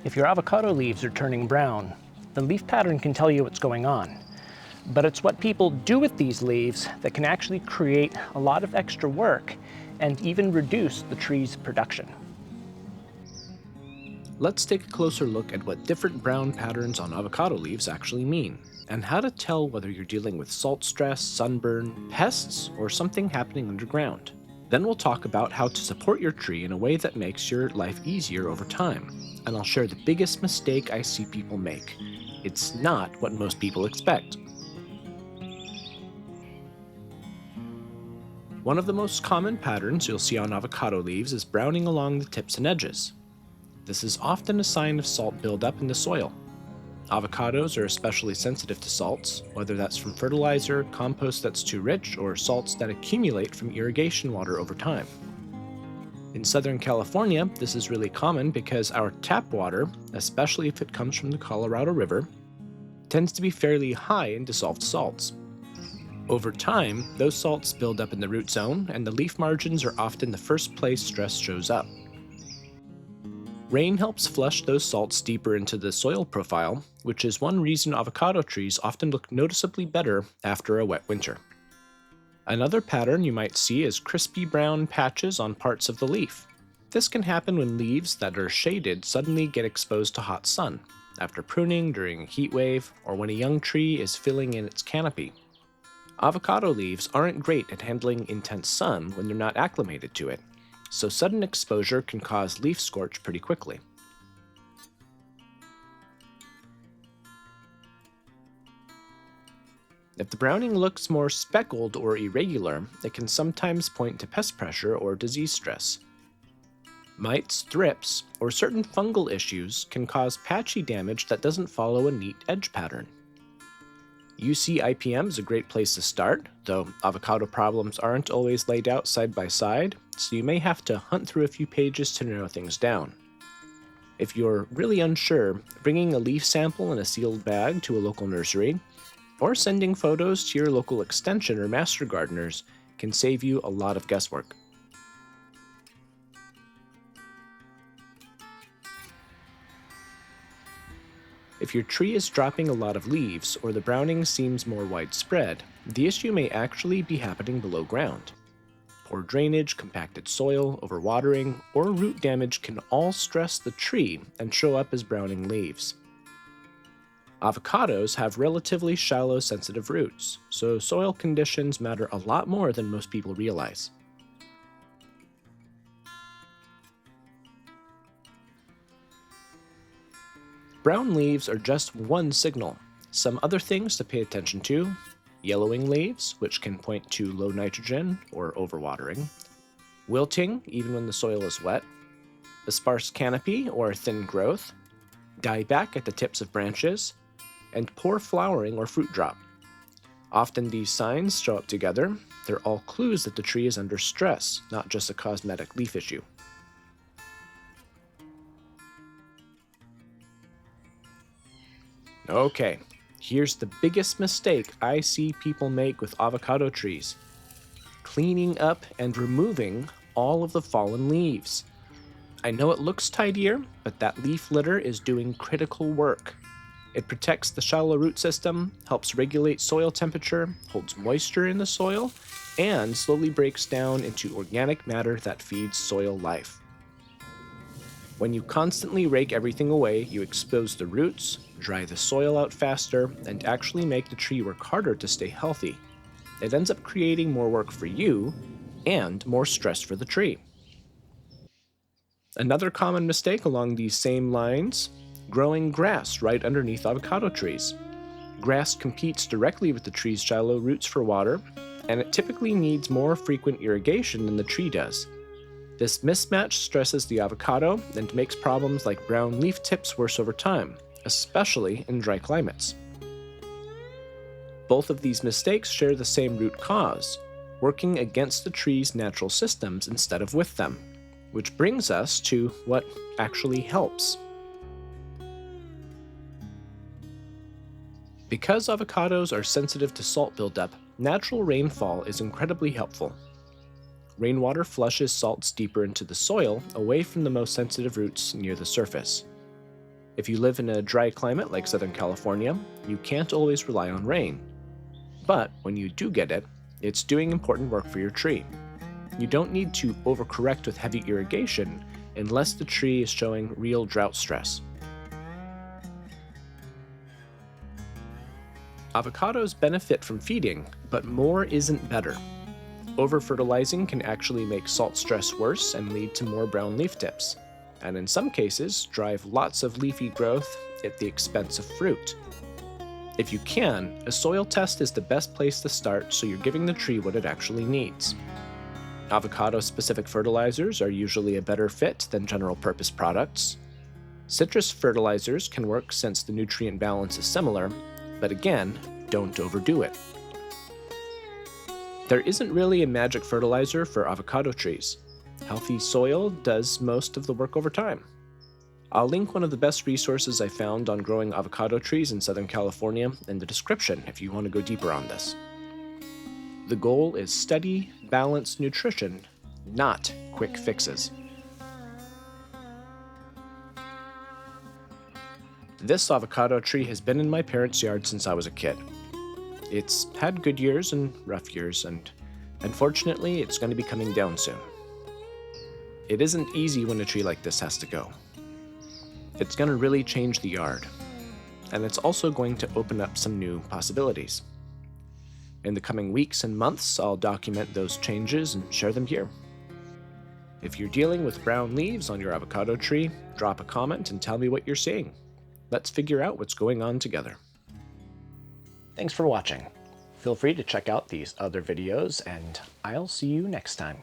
If your avocado leaves are turning brown, the leaf pattern can tell you what's going on. But it's what people do with these leaves that can actually create a lot of extra work and even reduce the tree's production. Let's take a closer look at what different brown patterns on avocado leaves actually mean, and how to tell whether you're dealing with salt stress, sunburn, pests, or something happening underground. Then we'll talk about how to support your tree in a way that makes your life easier over time, and I'll share the biggest mistake I see people make. It's not what most people expect. One of the most common patterns you'll see on avocado leaves is browning along the tips and edges. This is often a sign of salt buildup in the soil. Avocados are especially sensitive to salts, whether that's from fertilizer, compost that's too rich, or salts that accumulate from irrigation water over time. In Southern California, this is really common because our tap water, especially if it comes from the Colorado River, tends to be fairly high in dissolved salts. Over time, those salts build up in the root zone, and the leaf margins are often the first place stress shows up. Rain helps flush those salts deeper into the soil profile, which is one reason avocado trees often look noticeably better after a wet winter. Another pattern you might see is crispy brown patches on parts of the leaf. This can happen when leaves that are shaded suddenly get exposed to hot sun, after pruning during a heat wave, or when a young tree is filling in its canopy. Avocado leaves aren't great at handling intense sun when they're not acclimated to it, so sudden exposure can cause leaf scorch pretty quickly. If the browning looks more speckled or irregular, it can sometimes point to pest pressure or disease stress. Mites, thrips, or certain fungal issues can cause patchy damage that doesn't follow a neat edge pattern. UC IPM is a great place to start, though avocado problems aren't always laid out side by side, so you may have to hunt through a few pages to narrow things down. If you're really unsure, bringing a leaf sample in a sealed bag to a local nursery, or sending photos to your local extension or master gardeners can save you a lot of guesswork. If your tree is dropping a lot of leaves or the browning seems more widespread, the issue may actually be happening below ground. Poor drainage, compacted soil, overwatering, or root damage can all stress the tree and show up as browning leaves. Avocados have relatively shallow, sensitive roots, so soil conditions matter a lot more than most people realize. Brown leaves are just one signal. Some other things to pay attention to: yellowing leaves, which can point to low nitrogen or overwatering, wilting even when the soil is wet, a sparse canopy or thin growth, dieback at the tips of branches, and poor flowering or fruit drop. Often these signs show up together. They're all clues that the tree is under stress, not just a cosmetic leaf issue. Okay, here's the biggest mistake I see people make with avocado trees: cleaning up and removing all of the fallen leaves. I know it looks tidier, but that leaf litter is doing critical work. It protects the shallow root system, helps regulate soil temperature, holds moisture in the soil, and slowly breaks down into organic matter that feeds soil life. When you constantly rake everything away, you expose the roots, dry the soil out faster, and actually make the tree work harder to stay healthy. It ends up creating more work for you and more stress for the tree. Another common mistake along these same lines: growing grass right underneath avocado trees. Grass competes directly with the tree's shallow roots for water, and it typically needs more frequent irrigation than the tree does. This mismatch stresses the avocado and makes problems like brown leaf tips worse over time, especially in dry climates. Both of these mistakes share the same root cause: working against the tree's natural systems instead of with them, which brings us to what actually helps. Because avocados are sensitive to salt buildup, natural rainfall is incredibly helpful. Rainwater flushes salts deeper into the soil, away from the most sensitive roots near the surface. If you live in a dry climate like Southern California, you can't always rely on rain. But when you do get it, it's doing important work for your tree. You don't need to overcorrect with heavy irrigation unless the tree is showing real drought stress. Avocados benefit from feeding, but more isn't better. Over-fertilizing can actually make salt stress worse and lead to more brown leaf tips, and in some cases drive lots of leafy growth at the expense of fruit. If you can, a soil test is the best place to start so you're giving the tree what it actually needs. Avocado-specific fertilizers are usually a better fit than general-purpose products. Citrus fertilizers can work since the nutrient balance is similar, but again, don't overdo it. There isn't really a magic fertilizer for avocado trees. Healthy soil does most of the work over time. I'll link one of the best resources I found on growing avocado trees in Southern California in the description if you want to go deeper on this. The goal is steady, balanced nutrition, not quick fixes. This avocado tree has been in my parents' yard since I was a kid. It's had good years and rough years, and unfortunately, it's going to be coming down soon. It isn't easy when a tree like this has to go. It's going to really change the yard, and it's also going to open up some new possibilities. In the coming weeks and months, I'll document those changes and share them here. If you're dealing with brown leaves on your avocado tree, drop a comment and tell me what you're seeing. Let's figure out what's going on together. Thanks for watching. Feel free to check out these other videos, and I'll see you next time.